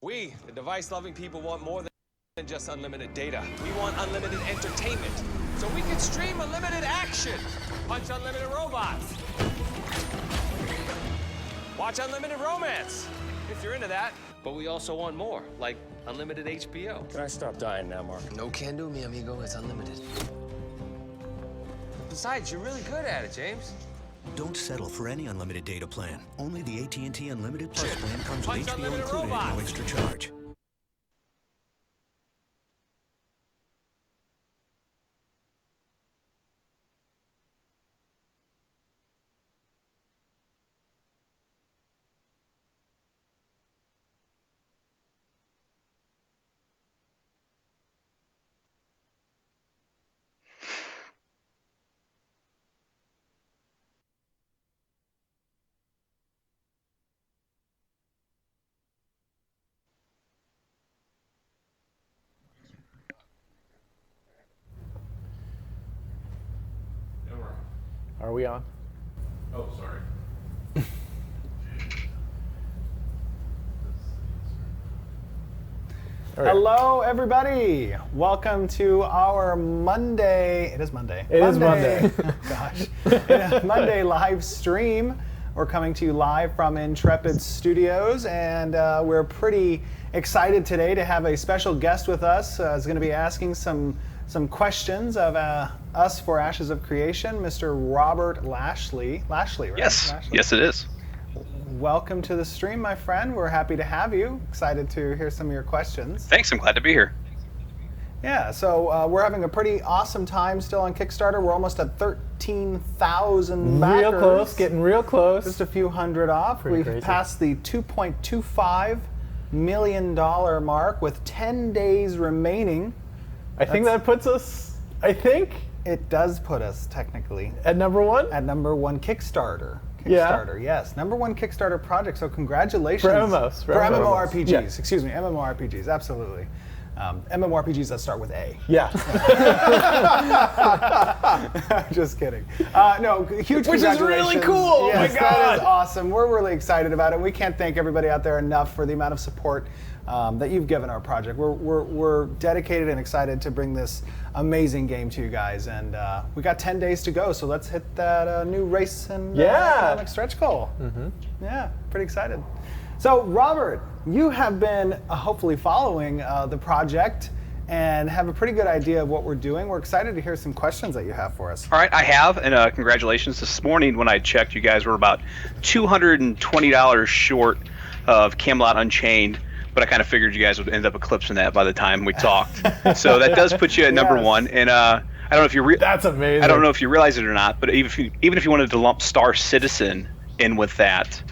We, the device-loving people, want more than just unlimited data. We want unlimited entertainment, so we can stream unlimited action, punch unlimited robots, watch unlimited romance, if you're into that. But we also want more, like unlimited HBO. Can I stop dying now, Mark? No can do, mi amigo. It's unlimited. Besides, you're really good at it, James. Don't settle for any unlimited data plan. Only the AT&T Unlimited Plus plan comes with Punch HBO unlimited included at no robots. extra charge. Are we on? Oh, sorry. All right. Hello, everybody. Welcome to our Monday. It is Monday. It is Monday. Gosh. Monday live stream. We're coming to you live from Intrepid Studios, and we're pretty excited today to have a special guest with us. Is going to be asking some questions of us for Ashes of Creation, Mr. Robert Lashley. Lashley, right? Yes. Lashley? Yes, it is. Welcome to the stream, my friend. We're happy to have you. Excited to hear some of your questions. Thanks. I'm glad to be here. Yeah, so we're having a pretty awesome time still on Kickstarter. We're almost at 13,000 backers. Real close, getting real close. Just a few hundred off. Pretty We've crazy. passed the $2.25 million mark with 10 days remaining. I think that puts us, It does put us technically at number one. at number one Kickstarter. Yeah. Kickstarter, yes. Number one Kickstarter project, so congratulations. For MMOs. For MMOs. MMORPGs, Yeah. excuse me, MMORPGs, absolutely. MMORPGs that start with A. Yeah. Just kidding. No, huge Which is congratulations. really cool. Oh my Yes, that God. is awesome. We're really excited about it. We can't thank everybody out there enough for the amount of support that you've given our project. We're dedicated and excited to bring this amazing game to you guys. And we got 10 days to go, so let's hit that new race and economic stretch goal. Mm-hmm. Yeah, pretty excited. So, Robert, you have been hopefully following the project and have a pretty good idea of what we're doing. We're excited to hear some questions that you have for us. All right, I have, and congratulations. This morning when I checked, you guys were about $220 short of Camelot Unchained, but I kind of figured you guys would end up eclipsing that by the time we talked. So that does put you at number Yes. one. And I don't know if you That's amazing. I don't know if you realize it or not, but even if you wanted to lump Star Citizen in with that,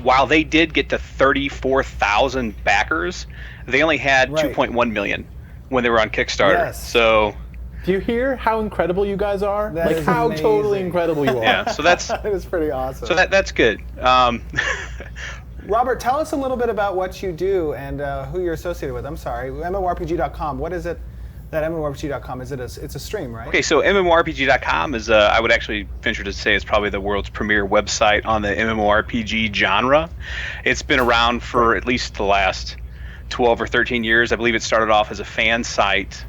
while they did get to 34,000 backers, they only had Right. 2.1 million when they were on Kickstarter. Yes. So Do you hear how incredible you guys are? That like is how amazing. totally incredible you are. yeah, so that's That is pretty awesome. that's good. Robert, tell us a little bit about what you do and who you're associated with. I'm sorry, MMORPG.com. What is it that MMORPG.com is? It's a stream, right? Okay, so MMORPG.com is, I would actually venture to say, it's probably the world's premier website on the MMORPG genre. It's been around for at least the last 12 or 13 years. I believe it started off as a fan site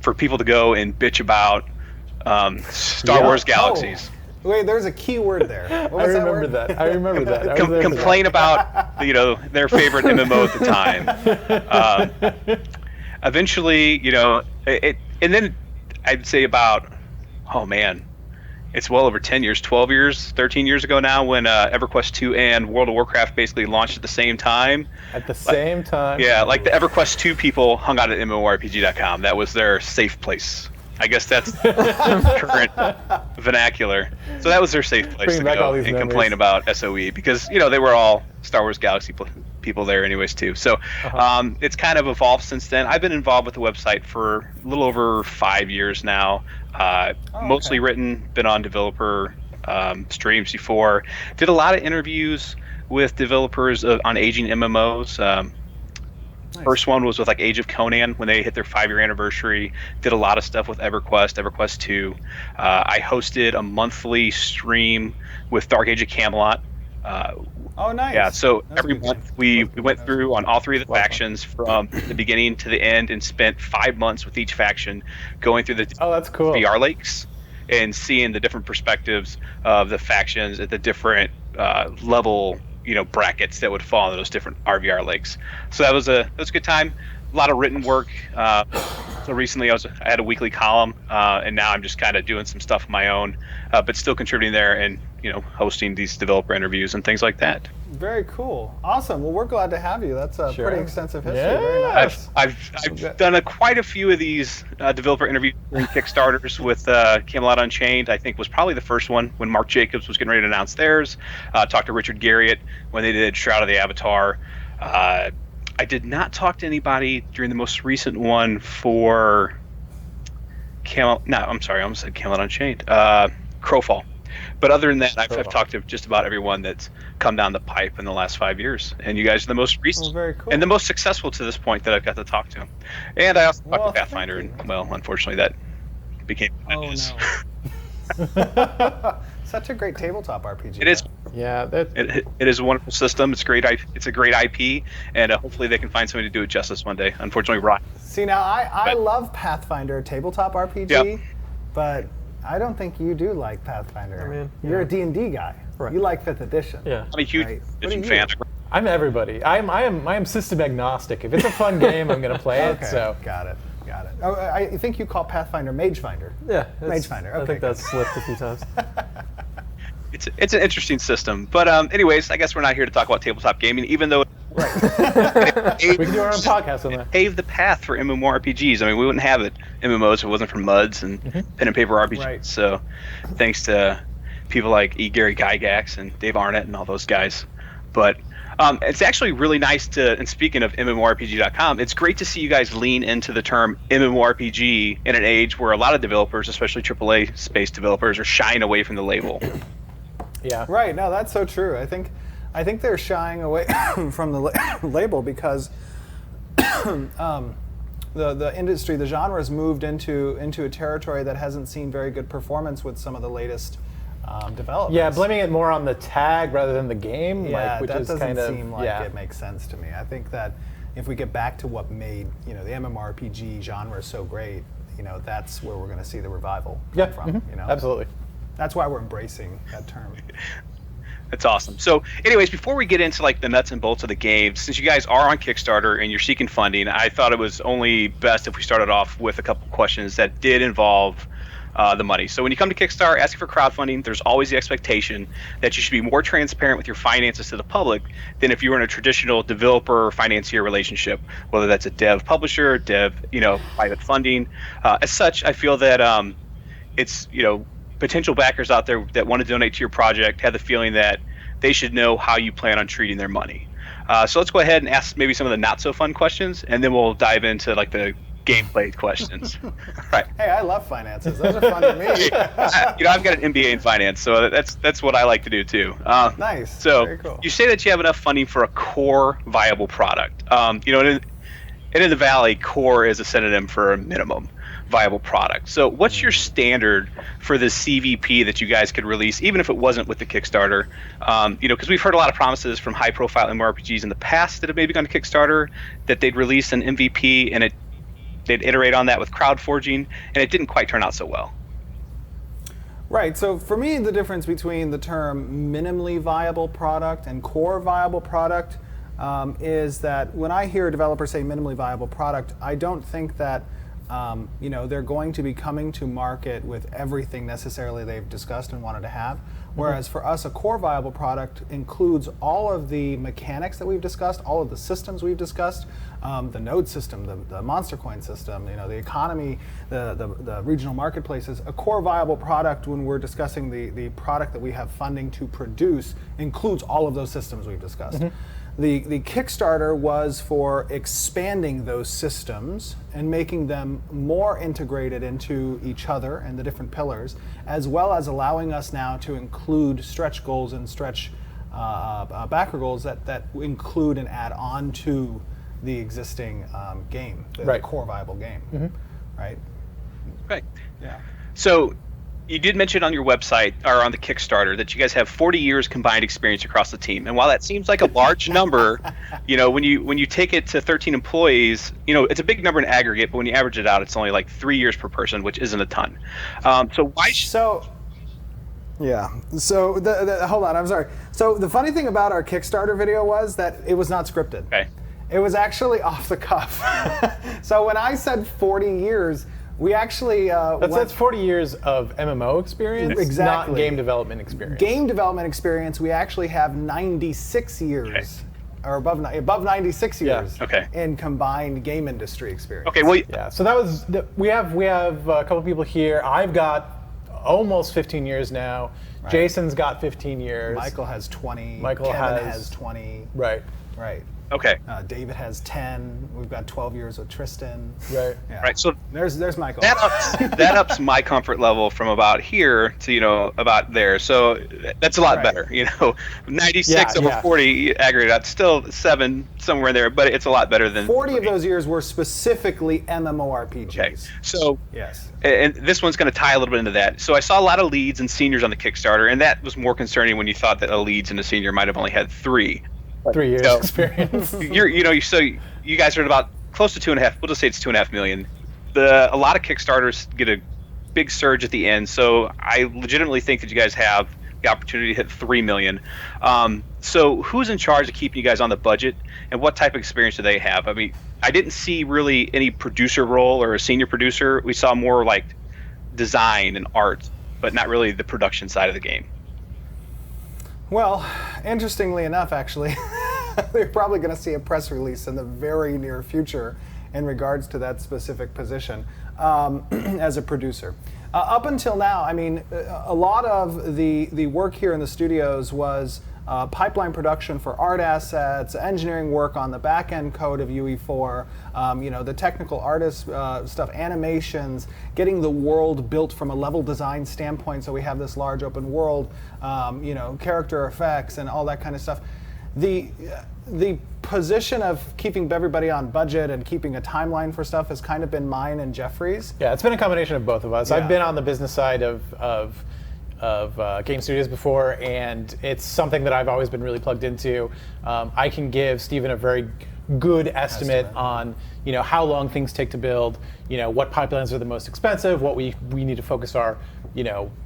for people to go and bitch about Star Wars Galaxies. Wait, there's a key word there. What I was remember word? that. I remember that. I was there for Complain about their favorite MMO at the time. Eventually, and then I'd say about, oh man, it's well over 10 years, 12 years, 13 years ago now when EverQuest 2 and World of Warcraft basically launched at the same time. At the same time. Yeah, like the EverQuest 2 people hung out at MMORPG.com. That was their safe place. I guess that's current vernacular. So that was their safe place Bringing to back all go these and memories. complain about SOE because, they were all Star Wars Galaxy people there anyways too. So it's kind of evolved since then. I've been involved with the website for a little over 5 years now. Mostly written, been on developer streams before. Did a lot of interviews with developers on aging MMOs. Nice. First one was with like Age of Conan when they hit their 5-year anniversary. Did a lot of stuff with EverQuest 2. I hosted a monthly stream with Dark Age of Camelot. Oh, nice. Yeah, so That's a every good month game. we went through on all three of the factions from the beginning to the end and spent 5 months with each faction going through the Oh, that's cool. VR lakes and seeing the different perspectives of the factions at the different level, brackets that would fall in those different RVR lakes. So that was a good time. A lot of written work. So recently I had a weekly column, and now I'm just kind of doing some stuff of my own, but still contributing there and hosting these developer interviews and things like that. Very cool. Awesome. Well, we're glad to have you. That's a pretty extensive history. Yeah. Very nice. I've done quite a few of these developer interviews and Kickstarters with Camelot Unchained. I think was probably the first one when Mark Jacobs was getting ready to announce theirs. Talked to Richard Garriott when they did Shroud of the Avatar. I did not talk to anybody during the most recent one for I almost said Camelot Unchained. Crowfall. But other than that, I've talked to just about everyone that's come down the pipe in the last 5 years. And you guys are the most recent very cool. and the most successful to this point that I've got to talk to. And I also talked to Pathfinder, and unfortunately that became news. Such a great tabletop RPG. It is. Yeah, It is a wonderful system. It's great. It's a great IP, and hopefully they can find somebody to do it justice one day. Unfortunately, Ryan. See, now I love Pathfinder tabletop RPG, Yep. but I don't think you do like Pathfinder. I mean, You're a D&D guy. Right. You like 5th edition. Yeah. I'm a huge Right. Edition What are you? fan. I'm everybody. I am system agnostic. If it's a fun game, I'm gonna play it. Okay, So got it. Oh, I think you call Pathfinder Magefinder. Yeah. Magefinder, I okay, think good. that's slipped a few times. It's an interesting system, but anyways, I guess we're not here to talk about tabletop gaming, even though we can do our own podcast on that. it paved the path for MMORPGs. I mean, we wouldn't have it MMOs if it wasn't for MUDs and pen and paper RPGs. Right. So, thanks to people like E. Gary Gygax and Dave Arnett and all those guys. But it's actually really nice to, and speaking of MMORPG.com, it's great to see you guys lean into the term MMORPG in an age where a lot of developers, especially AAA space developers, are shying away from the label. Yeah. Right. No, that's so true. I think they're shying away from the label because the industry, the genre, has moved into a territory that hasn't seen very good performance with some of the latest developments. Yeah, blaming it more on the tag rather than the game. Yeah, which that is doesn't kind of, seem like it makes sense to me. I think that if we get back to what made the MMORPG genre so great, that's where we're going to see the revival come from. Absolutely. That's why we're embracing that term. That's awesome. So, anyways, before we get into like the nuts and bolts of the game, since you guys are on Kickstarter and you're seeking funding, I thought it was only best if we started off with a couple questions that did involve the money. So when you come to Kickstarter asking for crowdfunding, there's always the expectation that you should be more transparent with your finances to the public than if you were in a traditional developer financier relationship, whether that's a dev publisher, dev, private funding. As such, I feel that it's, potential backers out there that want to donate to your project have the feeling that they should know how you plan on treating their money. So let's go ahead and ask maybe some of the not so fun questions, and then we'll dive into like the gameplay questions. Right. Hey, I love finances. Those are fun to me. I've got an MBA in finance, so that's what I like to do too. Nice. So very cool. you say that you have enough funding for a core viable product. And in the Valley, core is a synonym for a minimum viable product. So what's your standard for the CVP that you guys could release, even if it wasn't with the Kickstarter? Because we've heard a lot of promises from high-profile MMORPGs in the past that have maybe gone to Kickstarter that they'd release an MVP and they'd iterate on that with crowd forging, and it didn't quite turn out so well. Right. So for me, the difference between the term minimally viable product and core viable product is that when I hear a developer say minimally viable product, I don't think that they're going to be coming to market with everything necessarily they've discussed and wanted to have. Whereas for us, a core viable product includes all of the mechanics that we've discussed, all of the systems we've discussed, the node system, the monster coin system, the economy, the regional marketplaces. A core viable product, when we're discussing the product that we have funding to produce, includes all of those systems we've discussed. The Kickstarter was for expanding those systems and making them more integrated into each other and the different pillars, as well as allowing us now to include stretch goals and stretch backer goals that include and add on to the existing game, the core viable game. Right? Right. Yeah. So You did mention on your website or on the Kickstarter that you guys have 40 years combined experience across the team. And while that seems like a large number, when you take it to 13 employees, it's a big number in aggregate, but when you average it out, it's only like 3 years per person, which isn't a ton. So why? Yeah. So hold on. I'm sorry. So the funny thing about our Kickstarter video was that it was not scripted. Okay. It was actually off the cuff. So when I said 40 years, we actually that's 40 years of MMO experience, exactly. Not game development experience. Game development experience, we actually have 96 years, or above 96 years, in combined game industry experience. Okay, well, yeah. So that was we have a couple people here. I've got almost 15 years now. Right. Jason's got 15 years. Michael has 20. Kevin has 20. Right. Right. Okay. David has 10. We've got 12 years with Tristan. Right. Yeah. Right. So there's Michael. That ups my comfort level from about here to about there. So that's a lot better. 96 over 40 aggregate out, still 7 somewhere in there, but it's a lot better than 40 of those years were specifically MMORPGs. Okay. So yes. And this one's going to tie a little bit into that. So I saw a lot of leads and seniors on the Kickstarter, and that was more concerning when you thought that a leads and a senior might have only had 3. 3 years experience. So you guys are at about close to 2.5. We'll just say it's 2.5 million. A lot of Kickstarters get a big surge at the end, so I legitimately think that you guys have the opportunity to hit 3 million. So who's in charge of keeping you guys on the budget, and what type of experience do they have? I mean, I didn't see really any producer role or a senior producer. We saw more like design and art, but not really the production side of the game. Well, interestingly enough, actually, they're probably going to see a press release in the very near future in regards to that specific position as a producer. Up until now, I mean, a lot of the work here in the studios was pipeline production for art assets, engineering work on the back-end code of UE4, the technical artist stuff, animations, getting the world built from a level design standpoint so we have this large open world, character effects and all that kind of stuff. The position of keeping everybody on budget and keeping a timeline for stuff has kind of been mine and Jeffrey's. Yeah, it's been a combination of both of us. Yeah. I've been on the business side of game studios before, and it's something that I've always been really plugged into. I can give Steven a very good estimate on how long things take to build, what pipelines are the most expensive, what we need to focus our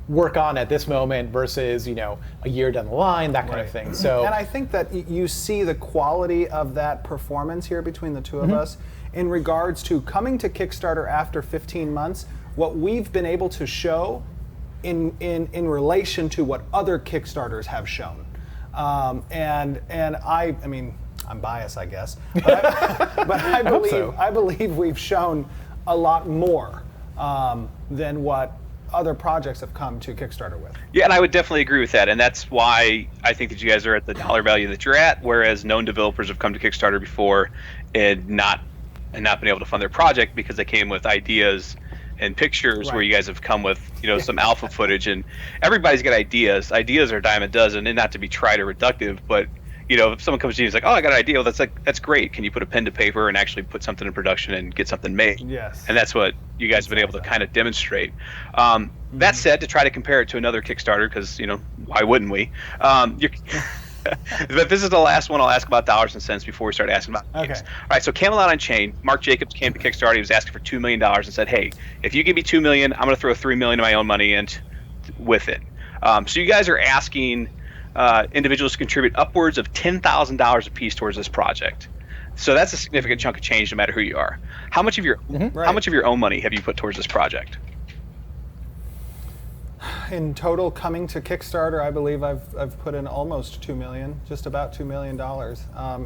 work on at this moment versus a year down the line, that kind of thing. So, and I think that you see the quality of that performance here between the two of us in regards to coming to Kickstarter after 15 months, what we've been able to show in relation to what other Kickstarters have shown. And I mean, I'm biased, I guess, but I believe we've shown a lot more than what other projects have come to Kickstarter with. Yeah, and I would definitely agree with that, and that's why I think that you guys are at the dollar value that you're at, whereas known developers have come to Kickstarter before and not been able to fund their project because they came with ideas and pictures, where you guys have come with some alpha footage, and everybody's got ideas. Ideas are a dime a dozen, and not to be trite or reductive, but if someone comes to you and is like, oh, I got an idea, well, that's great. Can you put a pen to paper and actually put something in production and get something made? Yes. And that's what you guys have been able to kind of demonstrate. That said, to try to compare it to another Kickstarter, because why wouldn't we? But this is the last one I'll ask about dollars and cents before we start asking about games. All right, so Camelot Unchained, Mark Jacobs came to Kickstarter. He was asking for $2 million and said, hey, if you give me $2 million, I'm going to throw $3 million of my own money in with it. So you guys are asking individuals to contribute upwards of $10,000 a piece towards this project. So that's a significant chunk of change, no matter who you are. How much of your own money have you put towards this project? In total, coming to Kickstarter, I believe I've put in almost $2 million, just about $2 million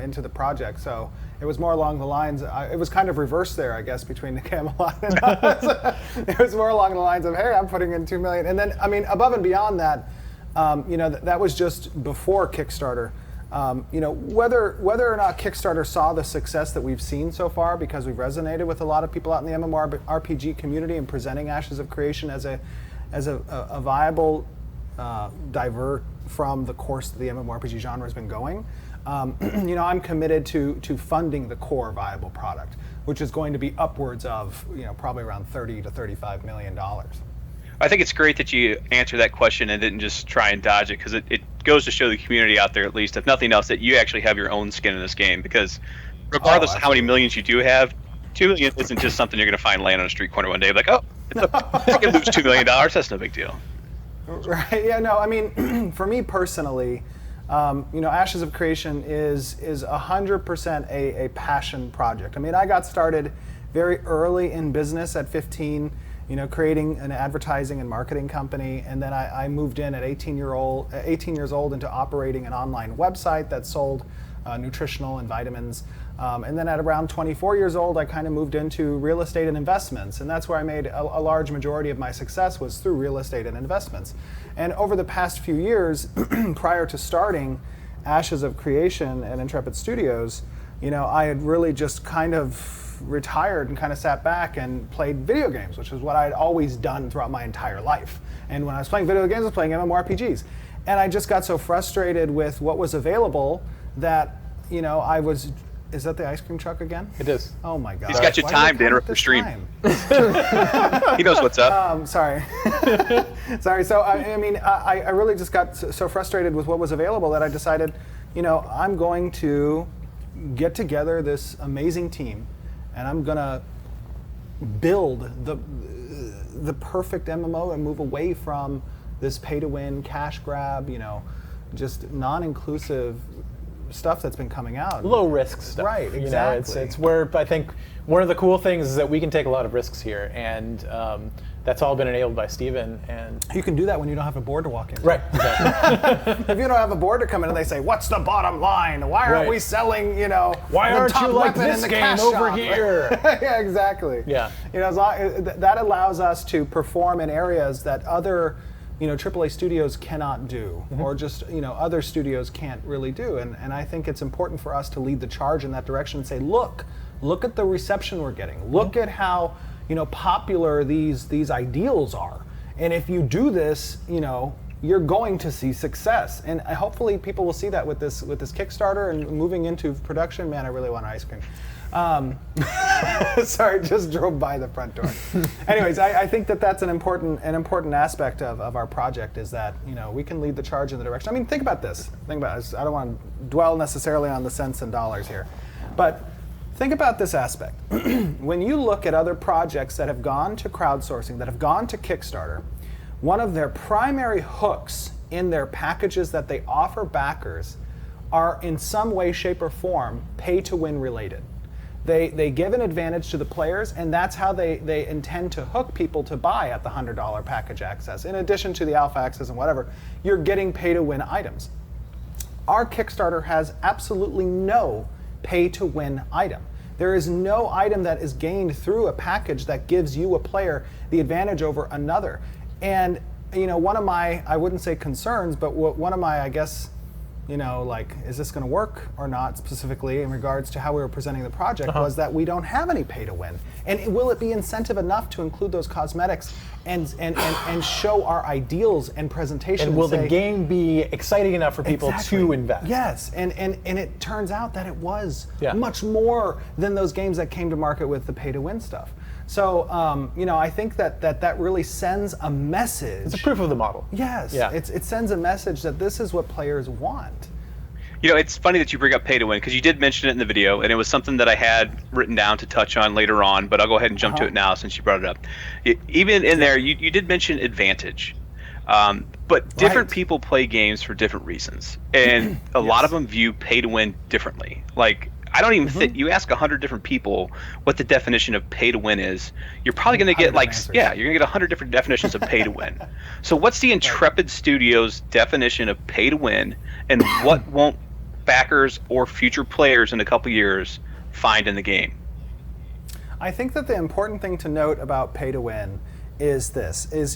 into the project. So it was more along the lines. It was kind of reversed there, I guess, between the Camelot and us. It was more along the lines of, hey, I'm putting in $2 million, and then above and beyond that, that was just before Kickstarter. Whether or not Kickstarter saw the success that we've seen so far, because we've resonated with a lot of people out in the MMORPG community and presenting Ashes of Creation as a viable divert from the course that the MMORPG genre has been going. I'm committed to funding the core viable product, which is going to be upwards of probably around $30 to $35 million. I think it's great that you answered that question and didn't just try and dodge it, because it goes to show the community out there, at least, if nothing else, that you actually have your own skin in this game. Because regardless of how many millions you do have, 2 million isn't just something you're going to find laying on a street corner one day. Like, oh, I can lose $2 million. That's no big deal. Right. Yeah. No. I mean, for me personally, Ashes of Creation is 100% a passion project. I mean, I got started very early in business at 15. Creating an advertising and marketing company, and then I moved in at 18 years old into operating an online website that sold nutritional and vitamins. And then at around 24 years old, I kind of moved into real estate and investments, and that's where I made a large majority of my success, was through real estate and investments. And over the past few years, prior to starting Ashes of Creation and Intrepid Studios, I had really just kind of retired and kind of sat back and played video games, which is what I'd always done throughout my entire life. And when I was playing video games, I was playing MMORPGs. And I just got so frustrated with what was available that, I was... Is that the ice cream truck again? It is. Oh my God. He's got you timed to interrupt the stream. He knows what's up. Sorry. Sorry. So, I really just got so frustrated with what was available that I decided, I'm going to get together this amazing team, and I'm gonna build the perfect MMO and move away from this pay-to-win, cash grab, just non-inclusive stuff that's been coming out. Low risk stuff. Right, exactly. It's where I think one of the cool things is that we can take a lot of risks here, and that's all been enabled by Steven. And you can do that when you don't have a board to walk into. Right, exactly. If you don't have a board to come in and they say, what's the bottom line? Why aren't we selling, why the aren't top you like weapon this in the game cash over shop? here? Yeah, exactly. Yeah. That allows us to perform in areas that other AAA studios cannot do, or just other studios can't really do, and I think it's important for us to lead the charge in that direction and say, look at the reception we're getting, look at how popular these ideals are, and if you do this, you're going to see success, and hopefully people will see that with this Kickstarter and moving into production. Man, I really want ice cream. Sorry, just drove by the front door. Anyways, I think that's an important aspect of our project, is that we can lead the charge in the direction. I mean, think about this. I don't want to dwell necessarily on the cents and dollars here, but think about this aspect. When you look at other projects that have gone to crowdsourcing, that have gone to Kickstarter, one of their primary hooks in their packages that they offer backers are in some way, shape, or form pay-to-win related. They give an advantage to the players, and that's how they intend to hook people to buy at the $100 package access. In addition to the alpha access and whatever, you're getting pay-to-win items. Our Kickstarter has absolutely no pay-to-win item. There is no item that is gained through a package that gives you, a player, the advantage over another. And one of my, I wouldn't say concerns, but one of my, I guess, is this going to work or not, specifically in regards to how we were presenting the project, was that we don't have any pay to win. And will it be incentive enough to include those cosmetics and show our ideals and presentation? And will the game be exciting enough for people to invest? Yes, and it turns out that it was much more than those games that came to market with the pay to win stuff. So, I think that really sends a message. It's a proof of the model. Yes, it sends a message that this is what players want. It's funny that you bring up pay to win, because you did mention it in the video, and it was something that I had written down to touch on later on, but I'll go ahead and jump to it now since you brought it up. Even in there, you did mention advantage. But different people play games for different reasons, and a lot of them view pay to win differently. Like, I don't even think you ask 100 different people what the definition of pay to win is. You're probably going to get you're going to get 100 different definitions of pay to win. So what's the Intrepid Studios definition of pay to win, and what won't backers or future players in a couple years find in the game? I think that the important thing to note about pay to win is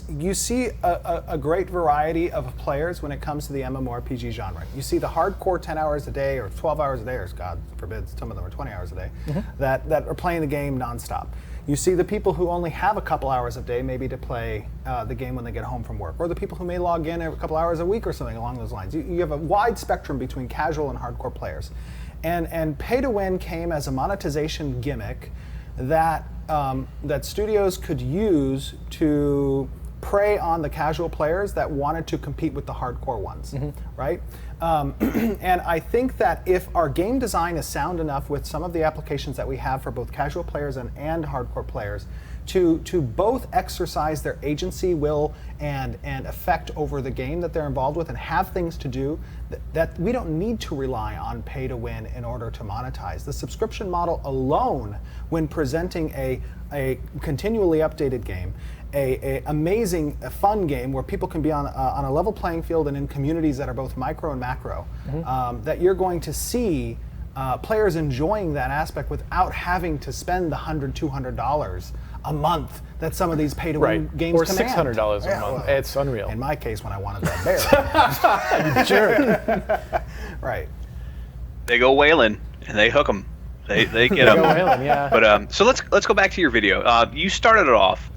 you see a great variety of players when it comes to the MMORPG genre. You see the hardcore 10 hours a day or 12 hours a day, or God forbid, some of them are 20 hours a day, that are playing the game nonstop. You see the people who only have a couple hours a day maybe to play the game when they get home from work, or the people who may log in a couple hours a week or something along those lines. You have a wide spectrum between casual and hardcore players. And pay to win came as a monetization gimmick that studios could use to prey on the casual players that wanted to compete with the hardcore ones, right? And I think that if our game design is sound enough with some of the applications that we have for both casual players and hardcore players, to both exercise their agency, will, and effect over the game that they're involved with, and have things to do, that we don't need to rely on pay to win in order to monetize. The subscription model alone, when presenting a continually updated game, a amazing, fun game where people can be on a level playing field and in communities that are both micro and macro, that you're going to see players enjoying that aspect without having to spend the $100, $200 a month that some of these pay-to-win games or command. $600 a month. Well, it's unreal. In my case, when I wanted that bear. Sure. Right. They go whaling and they hook them. They get them. Go whaling, yeah. But so let's go back to your video. You started it off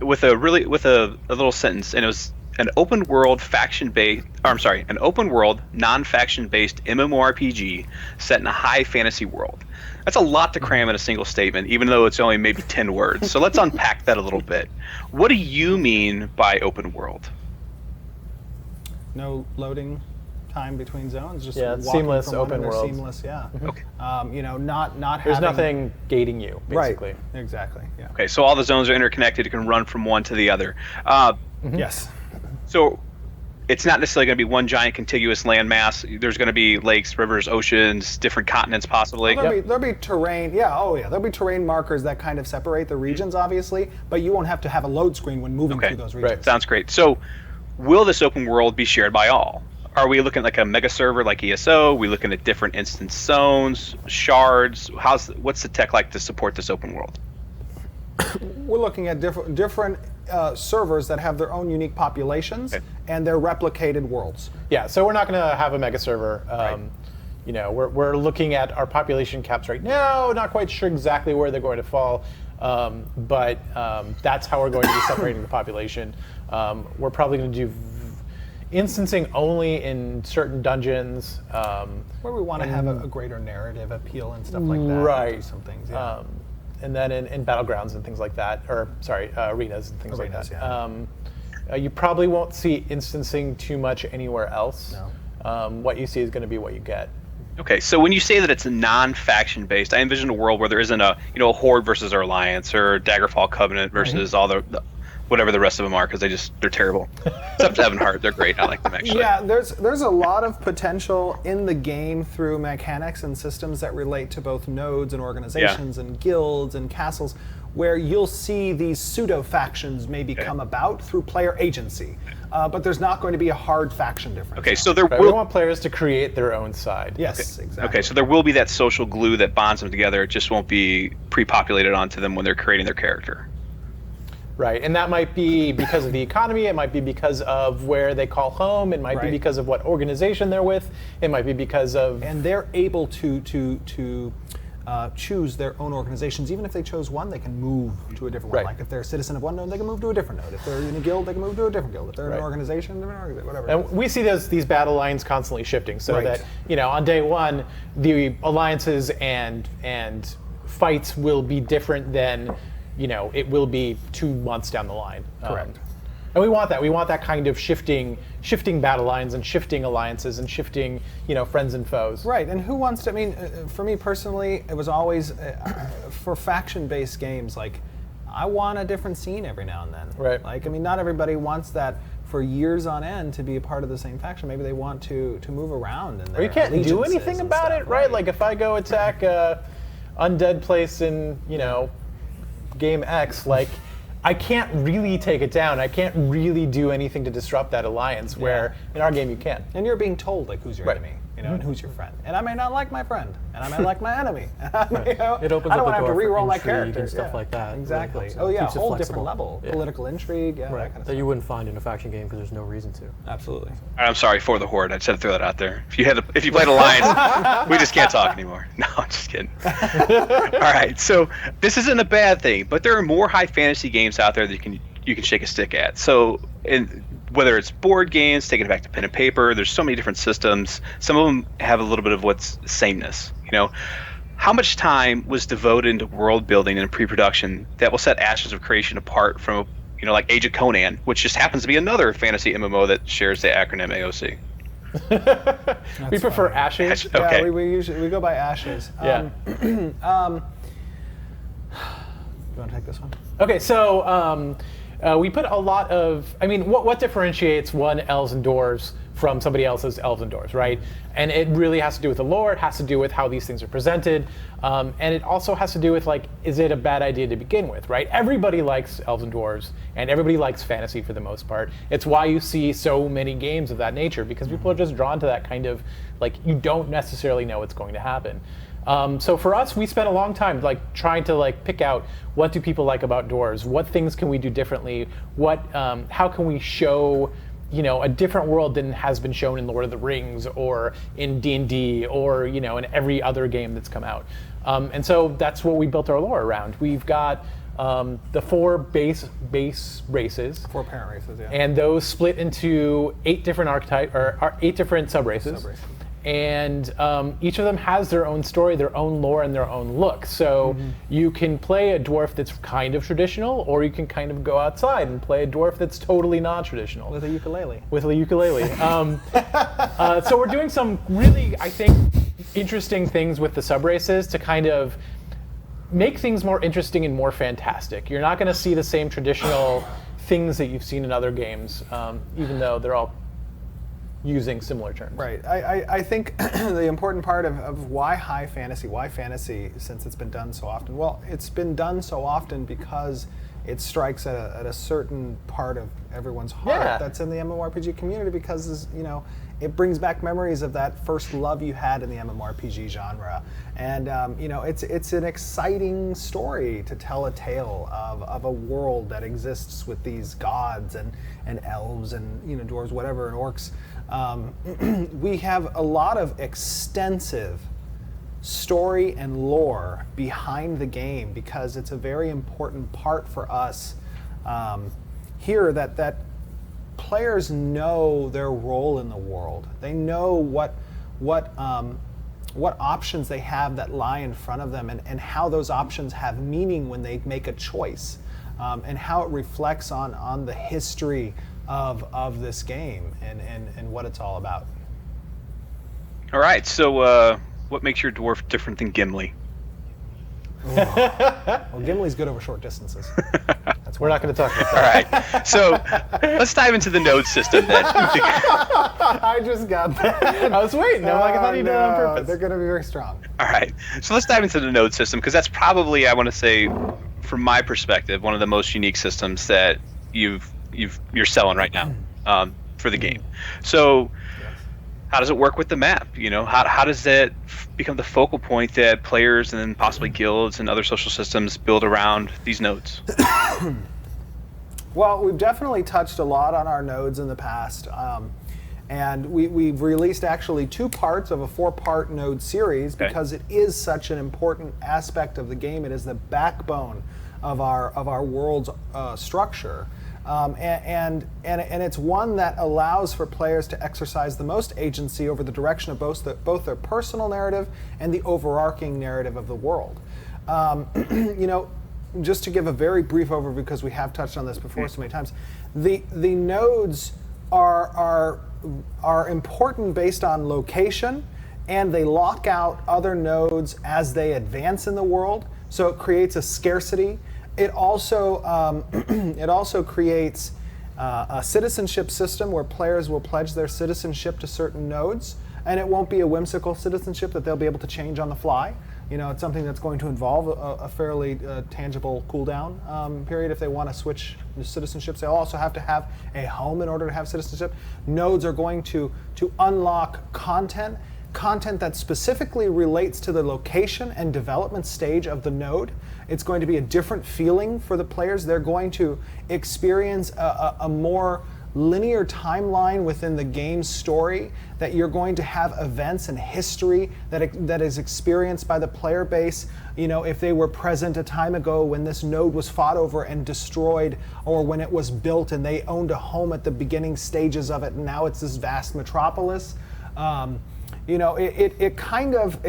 with a little sentence, and it was an open world an open world non-faction based MMORPG set in a high fantasy world. That's a lot to cram in a single statement, even though it's only maybe 10 words. So let's unpack that a little bit. What do you mean by open world? No loading time between zones, just Yeah, walking seamless from one open another, world. seamless, yeah. Okay. You know, not There's having, nothing gating you, basically. Right. Exactly. Yeah. Okay, so all the zones are interconnected. You can run from one to the other. Yes. So it's not necessarily going to be one giant contiguous landmass. There's going to be lakes, rivers, oceans, different continents possibly. There'll be terrain. Yeah. Oh yeah. There'll be terrain markers that kind of separate the regions, obviously, but you won't have to have a load screen when moving through those regions. Right. Sounds great. So will this open world be shared by all? Are we looking at like a mega server like ESO? Are we looking at different instance zones, shards? What's the tech like to support this open world? We're looking at different servers that have their own unique populations and their replicated worlds. Yeah, so we're not going to have a mega server. You know, we're looking at our population caps right now. Not quite sure exactly where they're going to fall, but that's how we're going to be separating the population. We're probably going to do instancing only in certain dungeons. Where we want to have a greater narrative appeal and stuff like that. Right. Do some things. Yeah. And then in battlegrounds and things like that, or sorry, arenas and things Arenas, like that. You probably won't see instancing too much anywhere else. No. What you see is going to be what you get. Okay, so when you say that it's non-faction based, I envision a world where there isn't a a Horde versus our Alliance or Daggerfall Covenant versus all the whatever the rest of them are, because they're terrible. Except Evan Hart, they're great. I like them actually. Yeah, there's a lot of potential in the game through mechanics and systems that relate to both nodes and organizations and guilds and castles, where you'll see these pseudo factions maybe come about through player agency, but there's not going to be a hard faction difference. Okay, so there We will. want players to create their own side. Yes, exactly. Okay, so there will be that social glue that bonds them together. It just won't be pre-populated onto them when they're creating their character. Right, and that might be because of the economy, it might be because of where they call home, it might be because of what organization they're with, it might be because of... And they're able to choose their own organizations. Even if they chose one, they can move to a different one. Like if they're a citizen of one node, they can move to a different node. If they're in a guild, they can move to a different guild. If they're in an organization, whatever. And we see these battle lines constantly shifting, so that on day one, the alliances and fights will be different than it will be 2 months down the line. Correct. And we want that. We want that kind of shifting battle lines and shifting alliances and shifting, friends and foes. Right. And who wants to? I mean, for me personally, it was always for faction-based games. Like, I want a different scene every now and then. Right. Like, I mean, not everybody wants that for years on end to be a part of the same faction. Maybe they want to move around. And or you can't do anything about it, right? Like, if I go attack a undead place in, game X, like, I can't really take it down. I can't really do anything to disrupt that alliance, where in our game you can. And you're being told, like, who's your enemy, and who's your friend. And I may not like my friend, and I may like my enemy. It opens I don't up want to have to re-roll my character and stuff like that. Exactly. Really oh yeah, a keeps it whole flexible. different level. Political intrigue, that kind of That stuff. you wouldn't find in a faction game because there's no reason to. Absolutely. I'm sorry for the Horde. I just had to throw that out there. If you played Alliance, we just can't talk anymore. No, I'm just kidding. All right, so this isn't a bad thing, but there are more high fantasy games out there that you can shake a stick at. So, whether it's board games, taking it back to pen and paper, there's so many different systems. Some of them have a little bit of what's sameness. How much time was devoted into world building and pre-production that will set Ashes of Creation apart from like Age of Conan, which just happens to be another fantasy MMO that shares the acronym AOC. We prefer Ashes. Okay. Yeah, we go by Ashes. Yeah. You want to take this one? Okay, so we put a lot of, what differentiates one Elves and Dwarves from somebody else's Elves and Dwarves, right? And it really has to do with the lore, it has to do with how these things are presented, and it also has to do with, like, is it a bad idea to begin with, right? Everybody likes Elves and Dwarves, and everybody likes fantasy for the most part. It's why you see so many games of that nature, because people are just drawn to that kind of, like, you don't necessarily know what's going to happen. So for us, we spent a long time trying to pick out what do people like about dwarves, what things can we do differently, how can we show a different world than has been shown in Lord of the Rings or in D&D or in every other game that's come out. And so that's what we built our lore around. We've got the 4 base races, 4 parent races, yeah, and those split into 8 different archetypes or 8 different sub-races. And each of them has their own story, their own lore, and their own look. So you can play a dwarf that's kind of traditional, or you can kind of go outside and play a dwarf that's totally non-traditional. with a ukulele. So we're doing some really, I think, interesting things with the sub-races to kind of make things more interesting and more fantastic. You're not going to see the same traditional things that you've seen in other games, even though they're all using similar terms. Right. I think the important part of why high fantasy, since it's been done so often? Well, it's been done so often because it strikes at a certain part of everyone's heart that's in the MMORPG community, because it brings back memories of that first love you had in the MMORPG genre. And it's an exciting story to tell a tale of a world that exists with these gods and elves and dwarves, whatever, and orcs. We have a lot of extensive story and lore behind the game, because it's a very important part for us here that players know their role in the world. They know what options they have that lie in front of them, and how those options have meaning when they make a choice, and how it reflects on the history of this game and what it's all about. All right, so what makes your dwarf different than Gimli? Well, Gimli's good over short distances. We're not going to talk about that. All right, so let's dive into the node system then. I just got that. I was waiting. I thought you did it on purpose. They're going to be very strong. All right, so let's dive into the node system, because that's probably, I want to say, from my perspective, one of the most unique systems that you're selling right now for the game. So how does it work with the map? How does that become the focal point that players and then possibly guilds and other social systems build around these nodes? Well, we've definitely touched a lot on our nodes in the past. And we've released actually 2 parts of a 4-part node series, because it is such an important aspect of the game. It is the backbone of our world's structure. And it's one that allows for players to exercise the most agency over the direction of both their personal narrative and the overarching narrative of the world. Just to give a very brief overview, because we have touched on this before so many times, the nodes are important based on location, and they lock out other nodes as they advance in the world. So it creates a scarcity. It also creates a citizenship system where players will pledge their citizenship to certain nodes, and it won't be a whimsical citizenship that they'll be able to change on the fly. It's something that's going to involve a fairly tangible cooldown period if they want to switch citizenships. They'll also have to have a home in order to have citizenship. Nodes are going to unlock content that specifically relates to the location and development stage of the node. It's going to be a different feeling for the players. They're going to experience a more linear timeline within the game's story, that you're going to have events and history that is experienced by the player base. If they were present a time ago when this node was fought over and destroyed, or when it was built and they owned a home at the beginning stages of it, and now it's this vast metropolis. It kind of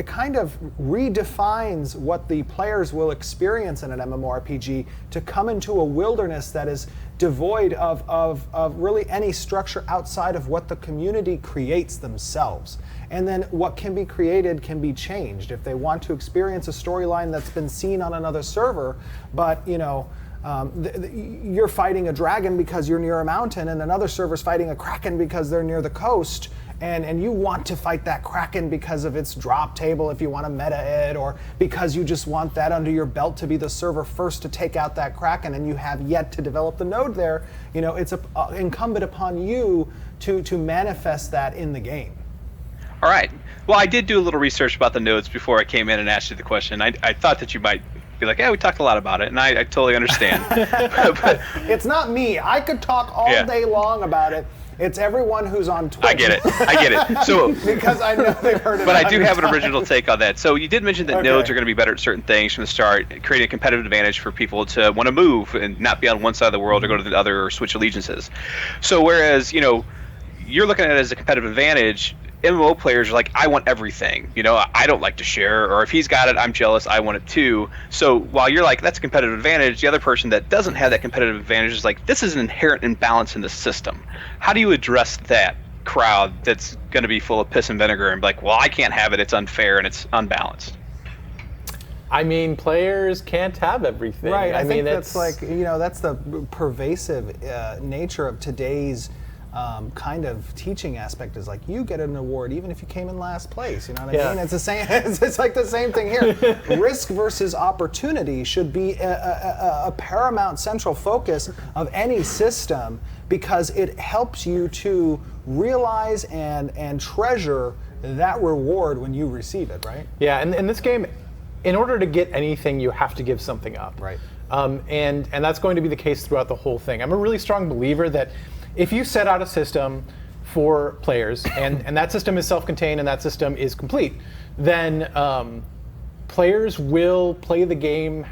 redefines what the players will experience in an MMORPG, to come into a wilderness that is devoid of really any structure outside of what the community creates themselves. And then what can be created can be changed. If they want to experience a storyline that's been seen on another server, but you're fighting a dragon because you're near a mountain, and another server's fighting a kraken because they're near the coast, and you want to fight that kraken because of its drop table if you want to meta it, or because you just want that under your belt to be the server first to take out that kraken, and you have yet to develop the node there. It's incumbent upon you to manifest that in the game. All right. Well, I did do a little research about the nodes before I came in and asked you the question. I thought that you might be like, yeah, we talked a lot about it, and I totally understand. but, it's not me. I could talk all day long about it. It's everyone who's on Twitch. I get it. So because I know they've heard it. But I do have an original take on that. So you did mention that nodes are going to be better at certain things from the start, creating a competitive advantage for people to want to move and not be on one side of the world or go to the other or switch allegiances. So whereas, you're looking at it as a competitive advantage, MMO players are like, I want everything. I don't like to share, or if he's got it, I'm jealous, I want it too. So while you're like, that's a competitive advantage, the other person that doesn't have that competitive advantage is like, this is an inherent imbalance in the system. How do you address that crowd that's going to be full of piss and vinegar and be like, well, I can't have it, it's unfair and it's unbalanced? I mean, players can't have everything. Right, I think that's like, that's the pervasive nature of today's kind of teaching aspect, is like, you get an award even if you came in last place. You know what I mean? It's the same. It's like the same thing here. Risk versus opportunity should be a paramount central focus of any system, because it helps you to realize and treasure that reward when you receive it. Right? Yeah, and in this game, in order to get anything, you have to give something up. Right. And that's going to be the case throughout the whole thing. I'm a really strong believer that if you set out a system for players, and that system is self-contained and that system is complete, then players will play the game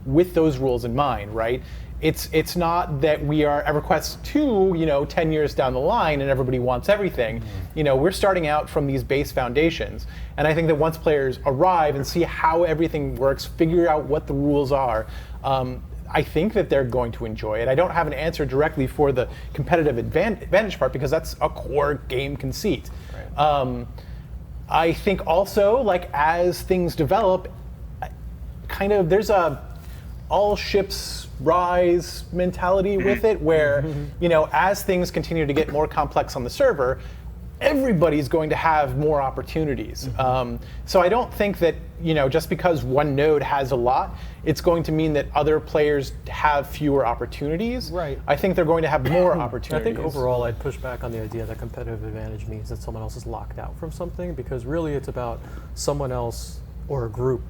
with those rules in mind, right? It's not that we are EverQuest 2, 10 years down the line and everybody wants everything. We're starting out from these base foundations. And I think that once players arrive and see how everything works, figure out what the rules are, I think that they're going to enjoy it. I don't have an answer directly for the competitive advantage part, because that's a core game conceit. Right. I think also, like, as things develop, kind of there's a all ships rise mentality with it, where as things continue to get more complex on the server, everybody's going to have more opportunities. So I don't think that just because one node has a lot, it's going to mean that other players have fewer opportunities. Right. I think they're going to have more opportunities. I think overall I'd push back on the idea that competitive advantage means that someone else is locked out from something, because really it's about someone else or a group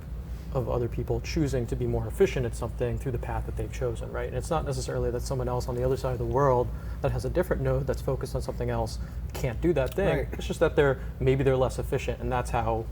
of other people choosing to be more efficient at something through the path that they've chosen, right? And it's not necessarily that someone else on the other side of the world that has a different node that's focused on something else can't do that thing. Right. It's just that maybe they're less efficient, and that's how,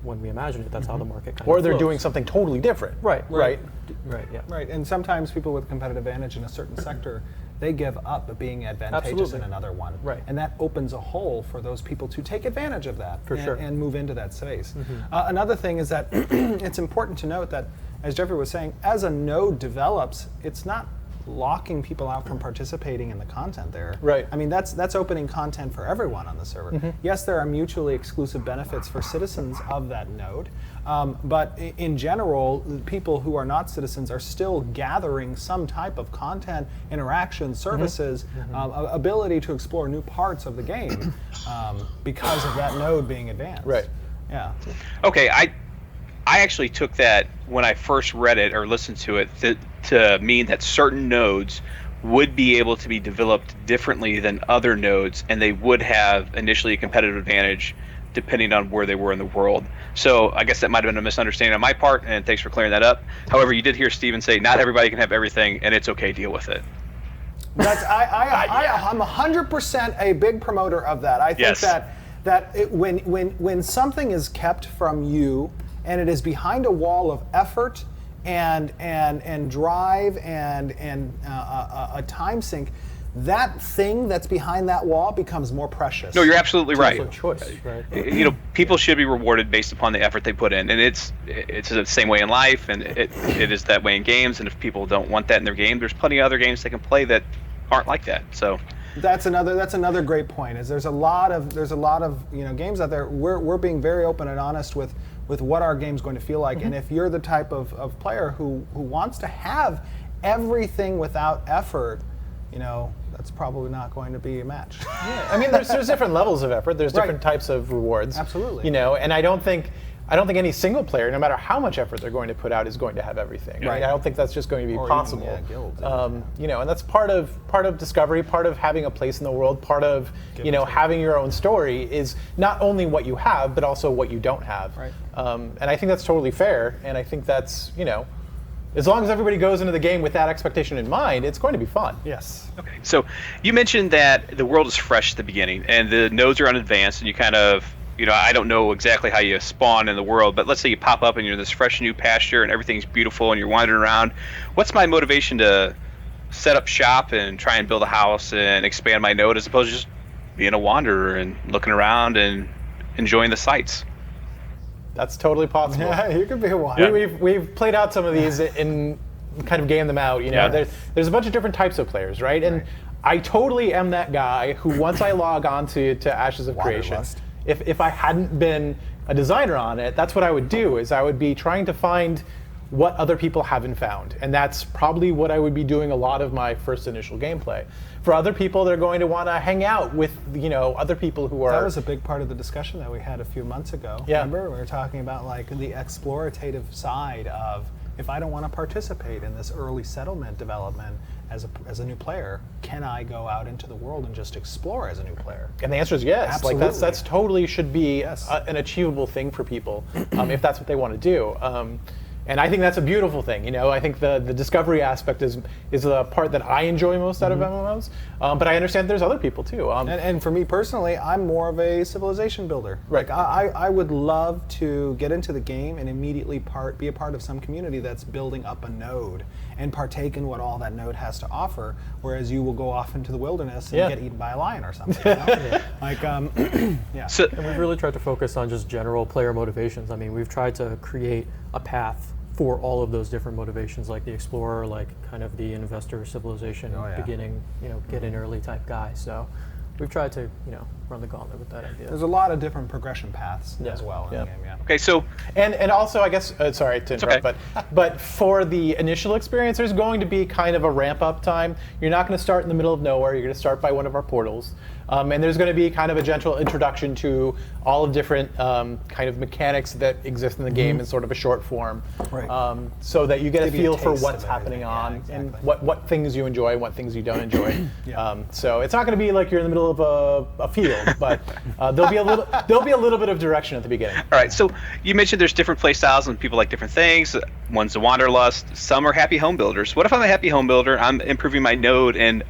when we imagine it, that's how the market kind or of they're flows. doing something totally different. Right. Right. Right, yeah. Right, and sometimes people with competitive advantage in a certain sector, they give up being advantageous Absolutely. in another one. Right. And that opens a hole for those people to take advantage of that and move into that space. Another thing is that it's important to note that, as Jeffrey was saying, as a node develops, it's not locking people out from participating in the content there. Right. I mean, that's opening content for everyone on the server. Yes, there are mutually exclusive benefits for citizens of that node, but in general, people who are not citizens are still gathering some type of content, interaction, services, ability to explore new parts of the game because of that node being advanced. Right. Yeah. Okay, I actually took that when I first read it or listened to it to mean that certain nodes would be able to be developed differently than other nodes, and they would have initially a competitive advantage depending on where they were in the world. So I guess that might have been a misunderstanding on my part, and thanks for clearing that up. However, you did hear Steven say not everybody can have everything, and it's okay, deal with it. That's I'm 100% a big promoter of that. I think when something is kept from you and it is behind a wall of effort and drive and a time sink, that thing that's behind that wall becomes more precious. No, you're absolutely right. It's a choice, right? You know, people should be rewarded based upon the effort they put in, and it's the same way in life, and it is that way in games. And if people don't want that in their game, there's plenty of other games they can play that aren't like that. So that's another great point. Is there's a lot of games out there. We're being very open and honest with what our game's going to feel like, and if you're the type of player who wants to have everything without effort, that's probably not going to be a match. Yeah. I mean, there's different levels of effort. There's different types of rewards. Absolutely. And I don't think any single player, no matter how much effort they're going to put out, is going to have everything. Right. I don't think that's just going to be possible. Even, guilds, And that's part of discovery, part of having a place in the world, part of having your own story is not only what you have, but also what you don't have. Right. And I think that's totally fair. And I think that's as long as everybody goes into the game with that expectation in mind, it's going to be fun. Yes. okay, so you mentioned that the world is fresh at the beginning, and the nodes are unadvanced, and you kind of I don't know exactly how you spawn in the world, but let's say you pop up and you're in this fresh new pasture and everything's beautiful and you're wandering around. What's my motivation to set up shop and try and build a house and expand my node as opposed to just being a wanderer and looking around and enjoying the sights? That's totally possible. Yeah, you could be a wanderer. We've played out some of these and kind of game them out. There's a bunch of different types of players, right? And I totally am that guy who once I log on to Ashes of Creation, Wanderlust. if I hadn't been a designer on it, that's what I would do. Is I would be trying to find what other people haven't found, and that's probably what I would be doing a lot of my first initial gameplay. For other people, they're going to want to hang out with other people who are. That was a big part of the discussion that we had a few months ago. Yeah. Remember, we were talking about like the explorative side of, if I don't want to participate in this early settlement development as a new player, can I go out into the world and just explore as a new player? And the answer is yes. Absolutely. Like that's totally should be an achievable thing for people if that's what they want to do. And I think that's a beautiful thing. I think the discovery aspect is the part that I enjoy most out of MMOs. But I understand there's other people too. And for me personally, I'm more of a civilization builder. Right. Like I would love to get into the game and immediately be a part of some community that's building up a node and partake in what all that node has to offer, whereas you will go off into the wilderness and get eaten by a lion or something. Like, yeah. So, And we've really tried to focus on just general player motivations. I mean, we've tried to create a path for all of those different motivations, like the explorer, like kind of the investor, civilization, beginning, get in early type guy. So we've tried to, run the gauntlet with that idea. There's a lot of different progression paths as well in the game. Yeah. okay, so And also, I guess, sorry to interrupt, okay. but for the initial experience, there's going to be kind of a ramp up time. You're not going to start in the middle of nowhere. You're going to start by one of our portals. And there's going to be kind of a gentle introduction to all of different kind of mechanics that exist in the game in sort of a short form, Right. So that you get Give a you a feel for taste what's of happening everything. on Yeah, and exactly. what things you enjoy and what things you don't enjoy. Yeah. So it's not going to be like you're in the middle of a field, but there'll be a little bit of direction at the beginning. all right, so you mentioned there's different play styles and people like different things. One's a wanderlust, some are happy home builders. What if I'm a happy home builder, I'm improving my node, and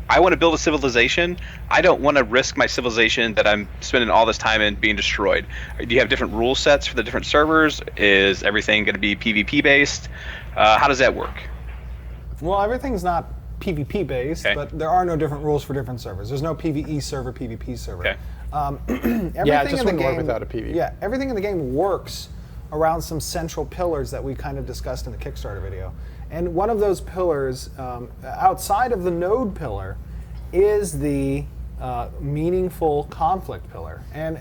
I want to build a civilization. I don't want to risk my civilization that I'm spending all this time in being destroyed. Do you have different rule sets for the different servers? Is everything going to be PvP based? How does that work? Well, everything's not PvP based, Okay. but there are no different rules for different servers. There's no PvE server, PvP server. Okay. Everything Yeah, it just in the wouldn't work game, without a PvE. Yeah, everything in the game works around some central pillars that we kind of discussed in the Kickstarter video. And one of those pillars, outside of the node pillar, is the meaningful conflict pillar. And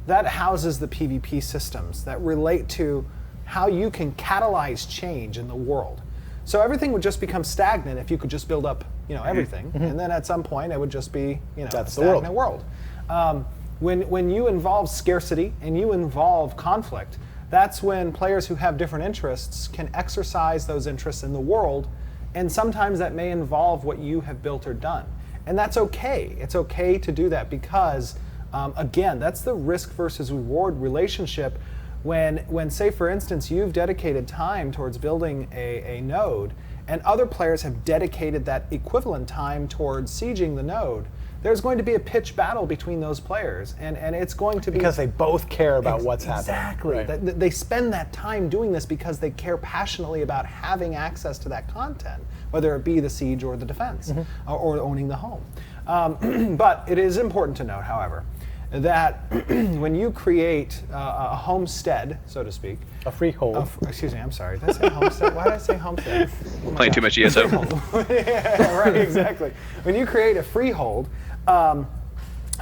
that houses the PvP systems that relate to how you can catalyze change in the world. So everything would just become stagnant if you could just build up, everything, and then at some point it would just be, That's a the stagnant world. When you involve scarcity and you involve conflict, that's when players who have different interests can exercise those interests in the world, and sometimes that may involve what you have built or done. And that's okay. It's okay to do that because, again, that's the risk versus reward relationship. When say, for instance, you've dedicated time towards building a node, and other players have dedicated that equivalent time towards sieging the node, there's going to be a pitched battle between those players, and it's going to be because they both care about what's happening. Exactly. Right. They spend that time doing this because they care passionately about having access to that content, whether it be the siege or the defense, or owning the home. But it is important to note, however, that when you create a homestead, so to speak, A freehold. excuse me, I'm sorry. Did I say homestead? Why did I say homestead? Oh my Playing too gosh. much ESO. Yeah, right, exactly. When you create a freehold,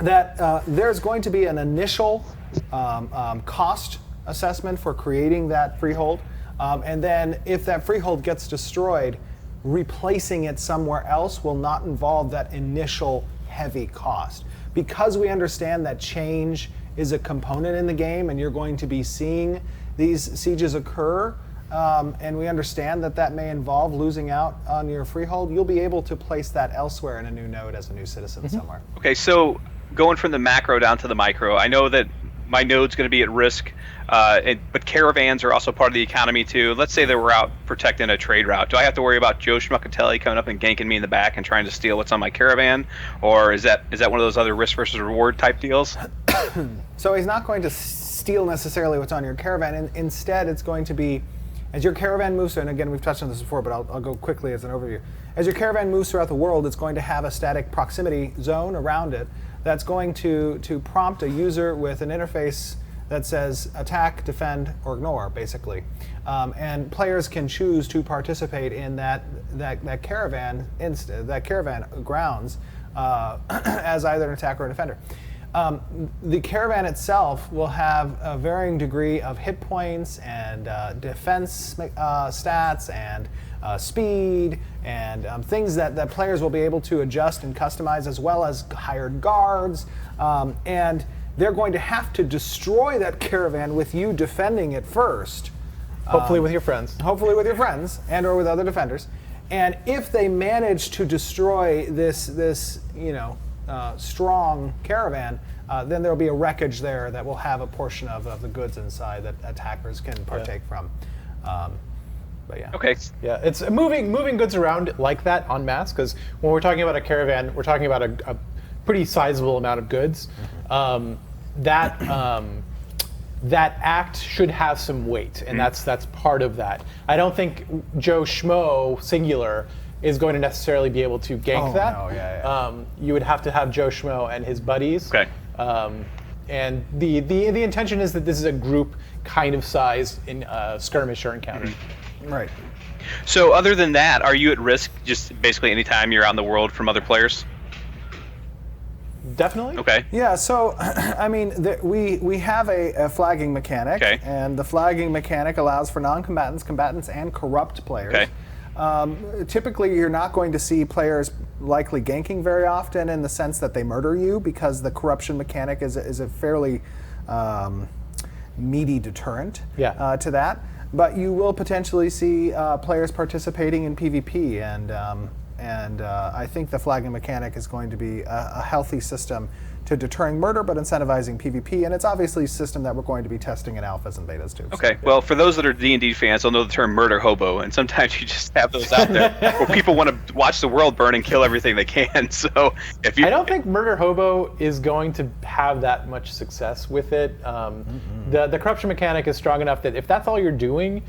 there's going to be an initial cost assessment for creating that freehold, and then if that freehold gets destroyed, replacing it somewhere else will not involve that initial heavy cost. Because we understand that change is a component in the game, and you're going to be seeing these sieges occur, and we understand that that may involve losing out on your freehold, you'll be able to place that elsewhere in a new node as a new citizen somewhere. Okay, so going from the macro down to the micro, I know that my node's going to be at risk, but caravans are also part of the economy too. Let's say that we're out protecting a trade route. Do I have to worry about Joe Schmuckatelli coming up and ganking me in the back and trying to steal what's on my caravan? Or is that one of those other risk versus reward type deals? So he's not going to steal necessarily what's on your caravan. And instead, it's going to be, as your caravan moves, and again, we've touched on this before, but I'll go quickly as an overview. As your caravan moves throughout the world, it's going to have a static proximity zone around it that's going to prompt a user with an interface that says attack, defend, or ignore, basically. And players can choose to participate in that caravan grounds as either an attacker or a defender. The caravan itself will have a varying degree of hit points and defense stats and speed and things that players will be able to adjust and customize, as well as hired guards. And they're going to have to destroy that caravan with you defending it first. Hopefully with your friends. Hopefully with your friends and or with other defenders. And if they manage to destroy this strong caravan, then there'll be a wreckage there that will have a portion of the goods inside that attackers can partake from. But yeah. Okay. Yeah, it's moving goods around like that en masse, because when we're talking about a caravan, we're talking about a pretty sizable amount of goods. That act should have some weight, and that's part of that. I don't think Joe Schmo singular is going to necessarily be able to gank that. No, yeah. You would have to have Joe Schmo and his buddies. Okay. And the intention is that this is a group kind of size in skirmish or encounter. Right. So other than that, are you at risk just basically anytime you're out in the world from other players? Definitely. Okay. Yeah, so I mean, we have a flagging mechanic, Okay. and the flagging mechanic allows for non-combatants, combatants, and corrupt players. Okay. Typically, you're not going to see players likely ganking very often in the sense that they murder you, because the corruption mechanic is a fairly meaty deterrent to that. But you will potentially see players participating in PvP, and I think the flagging mechanic is going to be a healthy system to deterring murder, but incentivizing PvP, and it's obviously a system that we're going to be testing in alphas and betas too. Okay, well, for those that are D&D fans, they'll know the term murder hobo, and sometimes you just have those out there where people want to watch the world burn and kill everything they can. So if you, I don't think Murder Hobo is going to have that much success with it. The corruption mechanic is strong enough that if that's all you're doing,